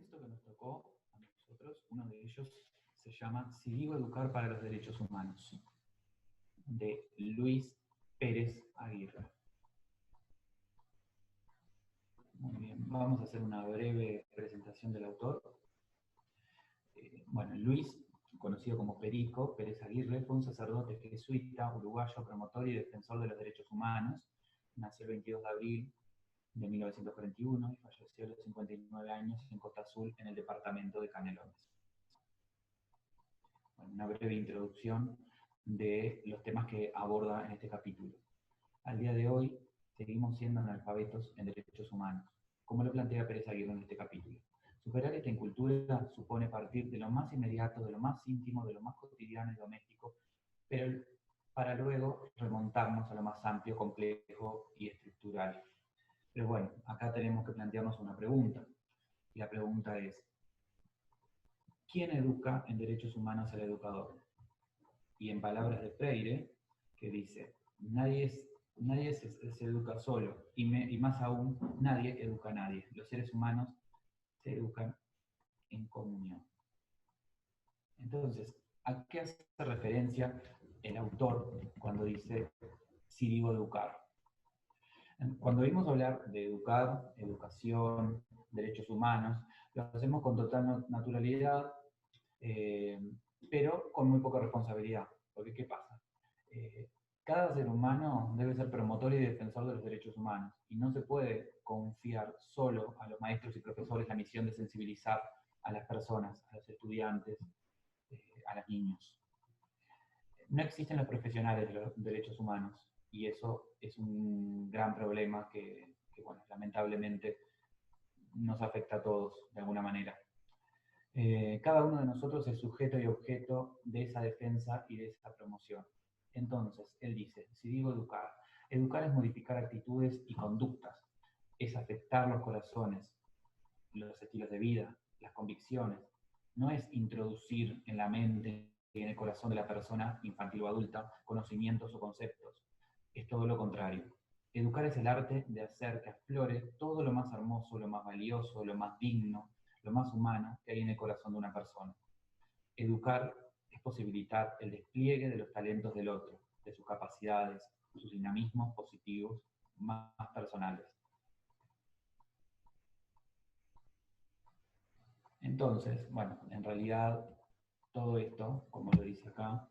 texto que nos tocó a nosotros, uno de ellos se llama Si digo educar para los derechos humanos, de Luis Pérez Aguirre. Muy bien, vamos a hacer una breve presentación del autor. Bueno, Luis, conocido como Perico Pérez Aguirre, fue un sacerdote jesuita, uruguayo, promotor y defensor de los derechos humanos. Nació el 22 de abril de 1941 y falleció a los 59 años en Costa Azul, en el departamento de Canelones. Bueno, una breve introducción de los temas que aborda en este capítulo. Al día de hoy, seguimos siendo analfabetos en derechos humanos, como lo plantea Pérez Aguirre en este capítulo. Superar esta incultura supone partir de lo más inmediato, de lo más íntimo, de lo más cotidiano y doméstico, pero para luego remontarnos a lo más amplio, complejo y estructural. Pero bueno, acá tenemos que plantearnos una pregunta. Y la pregunta es, ¿quién educa en derechos humanos al educador? Y en palabras de Freire, que dice, nadie se educa solo, y más aún, nadie educa a nadie. Los seres humanos se educan en comunión. Entonces, ¿a qué hace referencia el autor cuando dice, si digo educar? Cuando oímos hablar de educar, educación, derechos humanos, lo hacemos con total naturalidad, pero con muy poca responsabilidad. Porque, ¿qué pasa? Cada ser humano debe ser promotor y defensor de los derechos humanos, y no se puede confiar solo a los maestros y profesores la misión de sensibilizar a las personas, a los estudiantes, a los niños. No existen los profesionales de los derechos humanos, y eso es un gran problema que bueno, lamentablemente nos afecta a todos de alguna manera. Cada uno de nosotros es sujeto y objeto de esa defensa y de esa promoción. Entonces, él dice, si digo educar, educar es modificar actitudes y conductas, es afectar los corazones, los estilos de vida, las convicciones, no es introducir en la mente y en el corazón de la persona infantil o adulta conocimientos o conceptos, es todo lo contrario. Educar es el arte de hacer que aflore todo lo más hermoso, lo más valioso, lo más digno, lo más humano que hay en el corazón de una persona. Educar es posibilitar el despliegue de los talentos del otro, de sus capacidades, sus dinamismos positivos más personales. Entonces, bueno, en realidad todo esto, como lo dice acá,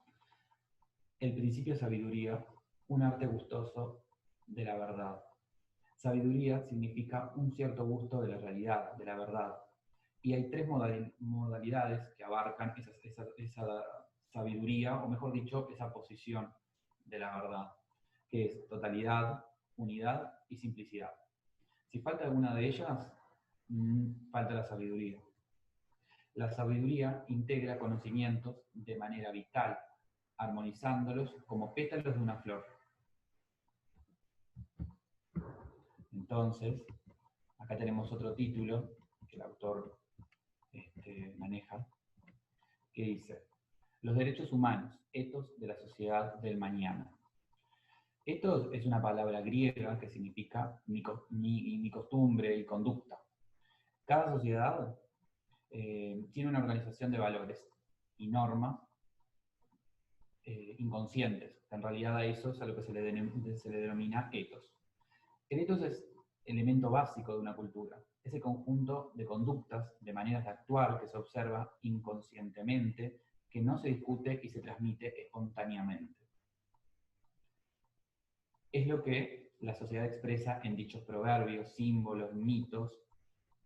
el principio de sabiduría, un arte gustoso de la verdad. Sabiduría significa un cierto gusto de la realidad, de la verdad. Y hay tres modalidades que abarcan esa sabiduría, o mejor dicho, esa posición de la verdad, que es totalidad, unidad y simplicidad. Si falta alguna de ellas, falta la sabiduría. La sabiduría integra conocimientos de manera vital, armonizándolos como pétalos de una flor. Entonces, acá tenemos otro título que el autor maneja, que dice, los derechos humanos, etos de la sociedad del mañana. Etos es una palabra griega que significa mi costumbre y conducta. Cada sociedad tiene una organización de valores y normas inconscientes. En realidad a eso es a lo que se le denomina etos. El etos es elemento básico de una cultura. Es el conjunto de conductas, de maneras de actuar que se observa inconscientemente, que no se discute y se transmite espontáneamente. Es lo que la sociedad expresa en dichos proverbios, símbolos, mitos,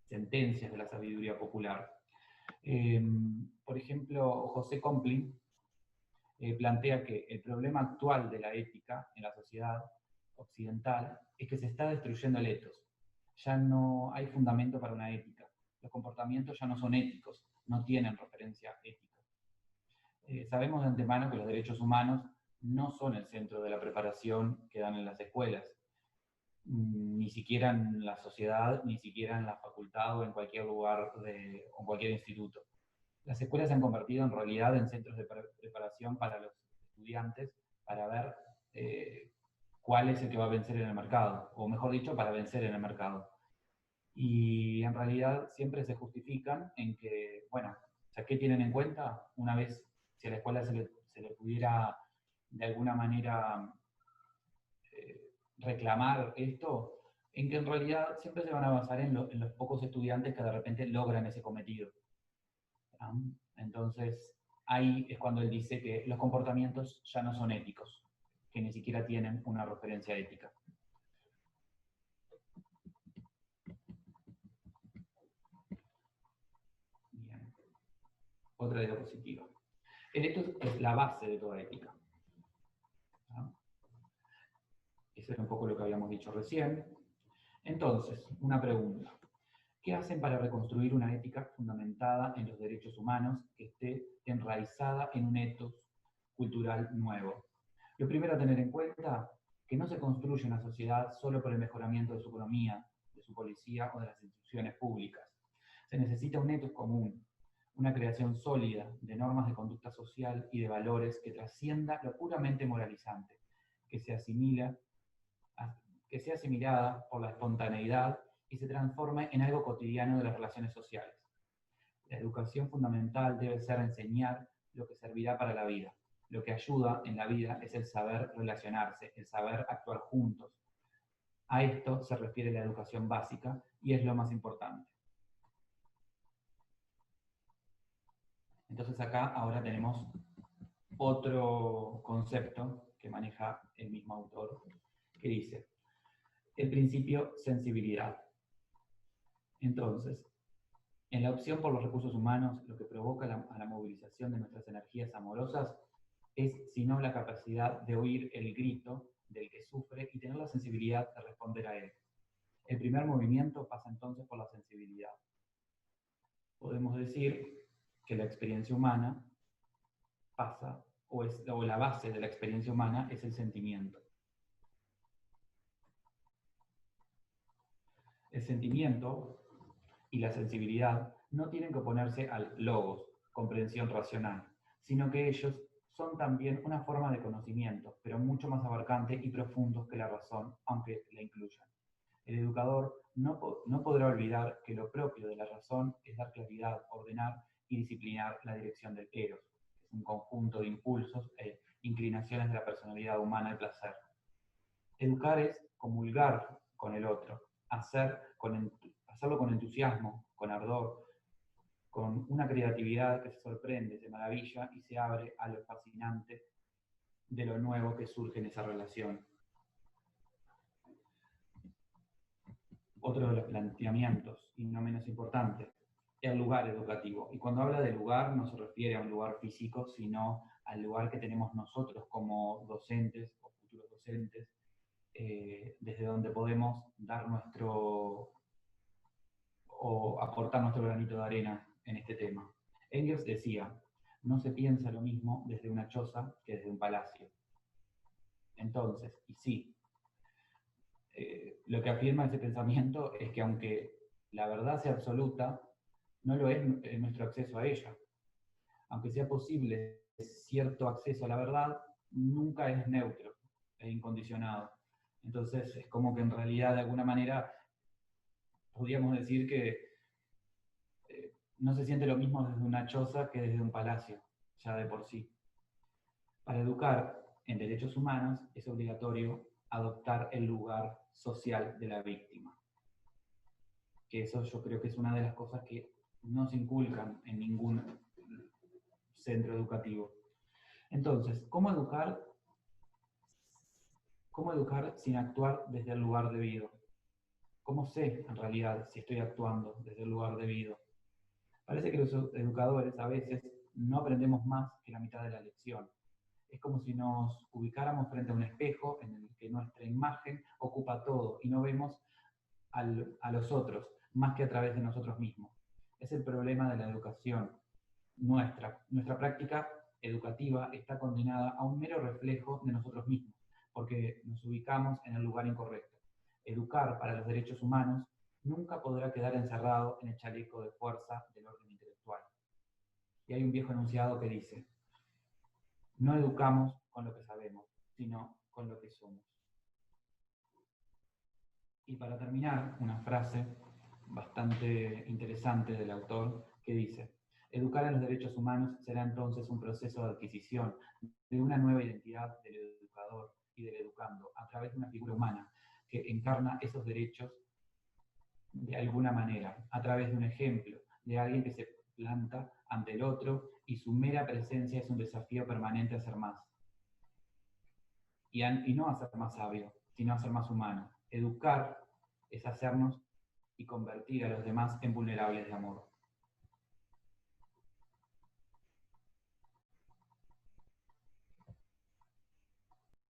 sentencias de la sabiduría popular. Por ejemplo, José Complin plantea que el problema actual de la ética en la sociedad occidental es que se está destruyendo el etos. Ya no hay fundamento para una ética. Los comportamientos ya no son éticos, no tienen referencia ética. Sabemos de antemano que los derechos humanos no son el centro de la preparación que dan en las escuelas, ni siquiera en la sociedad, ni siquiera en la facultad o en cualquier lugar o en cualquier instituto. Las escuelas se han convertido en realidad en centros de preparación para los estudiantes para ver cuál es el que va a vencer en el mercado, o mejor dicho, para vencer en el mercado. Y en realidad siempre se justifican en que, bueno, o sea, ¿qué tienen en cuenta? Una vez, si a la escuela se le pudiera de alguna manera reclamar esto, en que en realidad siempre se van a basar en los pocos estudiantes que de repente logran ese cometido. ¿No? Entonces, ahí es cuando él dice que los comportamientos ya no son éticos, que ni siquiera tienen una referencia ética. Bien. Otra diapositiva. Esto es la base de toda ética. ¿No? Eso era un poco lo que habíamos dicho recién. Entonces, una pregunta. ¿Qué hacen para reconstruir una ética fundamentada en los derechos humanos que esté enraizada en un ethos cultural nuevo? Lo primero a tener en cuenta, que no se construye una sociedad solo por el mejoramiento de su economía, de su policía o de las instituciones públicas. Se necesita un ethos común, una creación sólida de normas de conducta social y de valores que trascienda lo puramente moralizante, que se que sea asimilada por la espontaneidad y se transforme en algo cotidiano de las relaciones sociales. La educación fundamental debe ser enseñar lo que servirá para la vida. Lo que ayuda en la vida es el saber relacionarse, el saber actuar juntos. A esto se refiere la educación básica y es lo más importante. Entonces acá ahora tenemos otro concepto que maneja el mismo autor, que dice, el principio sensibilidad. Entonces, en la opción por los recursos humanos, lo que provoca a la movilización de nuestras energías amorosas es, si no, la capacidad de oír el grito del que sufre y tener la sensibilidad de responder a él. El primer movimiento pasa entonces por la sensibilidad. Podemos decir que la experiencia humana pasa, o la base de la experiencia humana es el sentimiento. El sentimiento y la sensibilidad no tienen que oponerse al logos, comprensión racional, sino que ellos son también una forma de conocimiento, pero mucho más abarcante y profundos que la razón, aunque la incluyan. El educador no podrá olvidar que lo propio de la razón es dar claridad, ordenar y disciplinar la dirección del eros, que es un conjunto de impulsos e inclinaciones de la personalidad humana al placer. Educar es comulgar con el otro, hacerlo con entusiasmo, con ardor, con una creatividad que se sorprende, se maravilla y se abre a lo fascinante de lo nuevo que surge en esa relación. Otro de los planteamientos, y no menos importante, el lugar educativo. Y cuando habla de lugar no se refiere a un lugar físico, sino al lugar que tenemos nosotros como docentes o futuros docentes, desde donde podemos dar o aportar nuestro granito de arena en este tema. Engels decía, no se piensa lo mismo desde una choza que desde un palacio. Entonces, y sí, lo que afirma ese pensamiento es que aunque la verdad sea absoluta, no lo es nuestro acceso a ella. Aunque sea posible cierto acceso a la verdad, nunca es neutro e incondicionado. Entonces es como que en realidad de alguna manera podríamos decir que no se siente lo mismo desde una choza que desde un palacio, ya de por sí. Para educar en derechos humanos es obligatorio adoptar el lugar social de la víctima. Que eso yo creo que es una de las cosas que no se inculcan en ningún centro educativo. Entonces, ¿cómo educar sin actuar desde el lugar debido? ¿Cómo sé en realidad si estoy actuando desde el lugar debido? Parece que los educadores a veces no aprendemos más que la mitad de la lección. Es como si nos ubicáramos frente a un espejo en el que nuestra imagen ocupa todo y no vemos a los otros más que a través de nosotros mismos. Es el problema de la educación. Nuestra práctica educativa está condenada a un mero reflejo de nosotros mismos, porque nos ubicamos en el lugar incorrecto. Educar para los derechos humanos nunca podrá quedar encerrado en el chaleco de fuerza del orden intelectual. Y hay un viejo enunciado que dice, no educamos con lo que sabemos, sino con lo que somos. Y para terminar, una frase bastante interesante del autor que dice: educar en los derechos humanos será entonces un proceso de adquisición de una nueva identidad del educador y del educando a través de una figura humana que encarna esos derechos de alguna manera, a través de un ejemplo, de alguien que se planta ante el otro y su mera presencia es un desafío permanente a ser más. Y no a ser más sabio, sino a ser más humano. Educar es hacernos y convertir a los demás en vulnerables de amor.